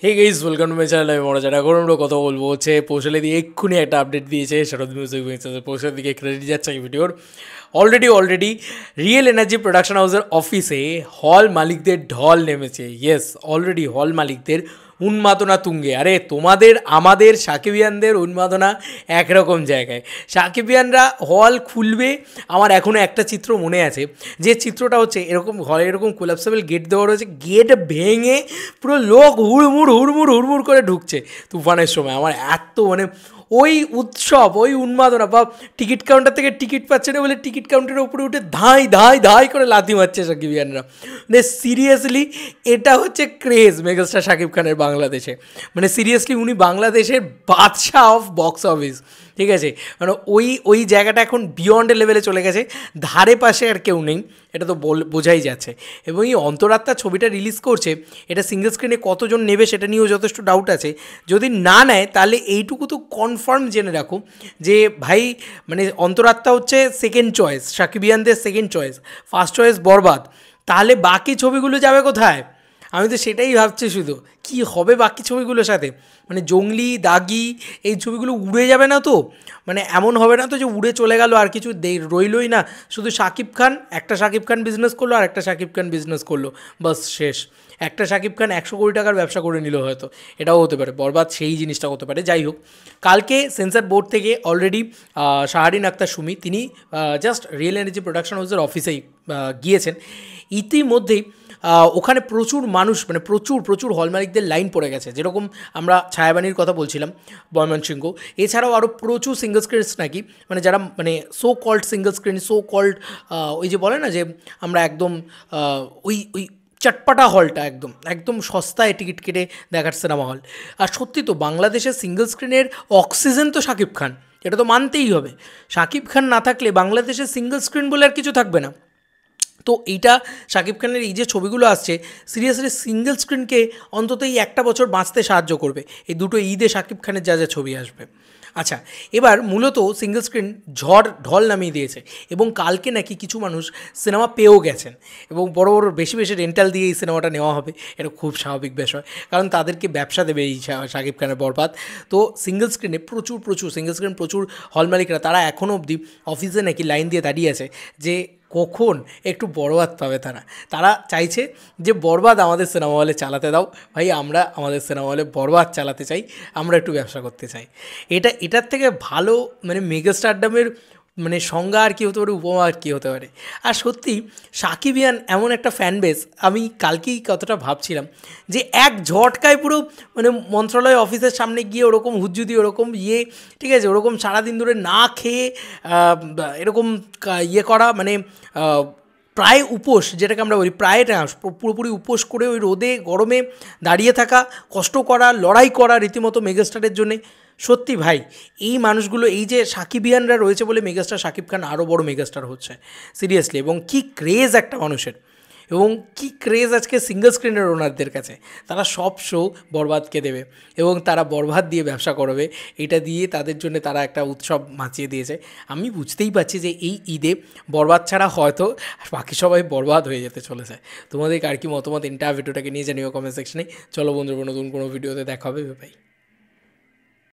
Hey guys, welcome to my channel. আমি মনে এখন আমরা কথা বলবো হচ্ছে পৌশালে দিয়ে এক্ষুনি একটা আপডেট দিয়েছে শরৎ মিউজিক পৌশালের দিকে ক্রেডিট যাচ্ছে এই ভিডিওর। অলরেডি রিয়েল এনার্জি প্রোডাকশন হাউসের অফিসে হল মালিকদের ঢল নেমেছে। ইয়েস, অলরেডি হল মালিকদের উন্মাদনা তুঙ্গে। আরে তোমাদের আমাদের সাকিবিয়ানদের উন্মাদনা একরকম জায়গায়। সাকিবিয়ানরা হল খুলবে। আমার এখনও একটা চিত্র মনে আছে, যে চিত্রটা হচ্ছে এরকম হলে এরকম কোলাপসেবল গেট দেওয়া রয়েছে, গেট ভেঙে পুরো লোক হুড়মুড় করে ঢুকছে তুফানের সময়। আমার এত ওই উৎসব, ওই উন্মাদনা, বা টিকিট কাউন্টার থেকে টিকিট পাচ্ছে না বলে টিকিট কাউন্টারের উপরে উঠে ধাই করে লাথি মারছে সাকিবিয়ানরা। সিরিয়াসলি এটা হচ্ছে ক্রেজ মেগাস্টার শাকিব খানের বাংলাদেশে। সিরিয়াসলি উনি বাংলাদেশের বাদশাহ অফ বক্স অফিস, ঠিক আছে। ওই জায়গাটা এখন বিয়ন্ড লেভেলে চলে গেছে, ধারে পাশে আর কেউ নেই, এটা তো বোঝাই যাচ্ছে। এবং এই অন্তরাত্মা ছবিটা রিলিজ করছে, এটা সিঙ্গেল স্ক্রিনে কতজন নেবে সেটা নিয়েও যথেষ্ট ডাউট আছে। যদি না নেয় তাহলে এইটুকু তো কনফার্ম জেনে রাখো যে ভাই অন্তরাত্মা হচ্ছে সেকেন্ড চয়েস, সাকিবিয়ানদের সেকেন্ড চয়েস, ফার্স্ট চয়েস বরবাদ। তাহলে বাকি ছবিগুলো যাবে কোথায়? আমি তো সেটাই ভাবছি, শুধু কি হবে বাকি ছবিগুলোর সাথে। জঙ্গলি, দাগি, এই ছবিগুলো উড়ে যাবে না তো? এমন হবে না তো যে উড়ে চলে গেল আর কিছু রইলই না, শুধু শাকিব খান, একটা শাকিব খান বিজনেস করলো আর একটা শাকিব খান বিজনেস করলো, বাস শেষ। একটা শাকিব খান 100 কোটি টাকার ব্যবসা করে নিল হয়তো, এটাও হতে পারে। বরবাদ সেই জিনিসটা হতে পারে। যাই হোক, কালকে সেন্সর বোর্ড থেকে অলরেডি শাহরিন আক্তার সুমি তিনি জাস্ট রিয়েল এনার্জি প্রোডাকশন হাউসের অফিসেই গিয়েছেন। ইতিমধ্যেই ওখানে প্রচুর মানুষ, প্রচুর হল মালিকদের লাইন পড়ে গেছে। যেরকম আমরা ছায়াবানীর কথা বলছিলাম, ময়মনসিংহ, এছাড়াও আরও প্রচুর সিঙ্গল স্ক্রিনস নাকি, যারা so called single screen, so called ওই যে বলে না যে আমরা একদম ওই চটপাটা হলটা একদম সস্তায় টিকিট কেটে দেখার সিনেমা হল। আর সত্যি তো বাংলাদেশের সিঙ্গল স্ক্রিনের অক্সিজেন তো শাকিব খান, এটা তো মানতেই হবে। শাকিব খান না থাকলে বাংলাদেশের সিঙ্গল স্ক্রিন বলে আর কিছু থাকবে না। তো এইটা শাকিব খানের এই যে ছবিগুলো আসছে, সিরিয়াসলি সিঙ্গেল স্ক্রিনকে অন্তত এই একটা বছর বাঁচতে সাহায্য করবে, এই দুটো ঈদে শাকিব খানের যা ছবি আসবে। আচ্ছা, এবার মূলত সিঙ্গেল স্ক্রিন ঢল নামিয়ে দিয়েছে, এবং কালকে নাকি কিছু মানুষ সিনেমা পেয়েও গেছেন, এবং বড় বেশি রেন্টাল দিয়ে এই সিনেমাটা নেওয়া হবে। এটা খুব স্বাভাবিক বিষয়, কারণ তাদেরকে ব্যবসা দেবে এই শাকিব খানের বরবাদ। তো সিঙ্গেল স্ক্রিনে প্রচুর হল মালিকরা, তারা এখনও অবধি অফিসে নাকি লাইন দিয়ে দাঁড়িয়ে আছে যে কখন একটু বরবাদ পাবে। তারা চাইছে যে বরবাদ আমাদের সিনেমা হলে চালাতে দাও ভাই, আমরা আমাদের সিনেমা হলে বরবাদ চালাতে চাই, আমরা একটু ব্যবসা করতে চাই। এটার থেকে ভালো মেগা স্টারডামের সংজ্ঞা আর কী হতে পারে, উপমা আর কী হতে পারে। আর সত্যি সাকিবিয়ান এমন একটা ফ্যান বেস, আমি কালকেই কতটা ভাবছিলাম যে এক ঝটকায় পুরো মন্ত্রণালয় অফিসের সামনে গিয়ে ওরকম হুজ্জুদি, ওরকম ঠিক আছে, ওরকম সারাদিন ধরে না খেয়ে এরকম করা, প্রায় উপোস, যেটাকে আমরা বলি, প্রায় পুরোপুরি উপোস করে ওই রোদে গরমে দাঁড়িয়ে থাকা, কষ্ট করা, লড়াই করা রীতিমতো মেগাস্টারের জন্যে। সত্যি ভাই, এই মানুষগুলো, এই যে সাকিবিয়ানরা রয়েছে বলে মেগাস্টার শাকিব খান আরও বড় মেগাস্টার হচ্ছে সিরিয়াসলি। এবং কী ক্রেজ একটা মানুষের, এবং কী ক্রেজ আজকে সিঙ্গল স্ক্রিনের ওনারদের কাছে। তারা সব শো বরবাদকে দেবে এবং তারা বরবাদ দিয়ে ব্যবসা করবে, এটা দিয়ে তাদের জন্য তারা একটা উৎসব মাচিয়ে দিয়েছে। আমি বুঝতেই পারছি যে এই ঈদে বরবাদ ছাড়া হয়তো বাকি সবাই বরবাদ হয়ে যেতে চলেছে। তোমাদের আর কি মতামত এন্টায়ার ভিডিওটাকে নিয়ে জানিও কমেন্ট সেকশনে। চলো বন্ধুরা, নতুন কোনো ভিডিওতে দেখা হবে, ভাই।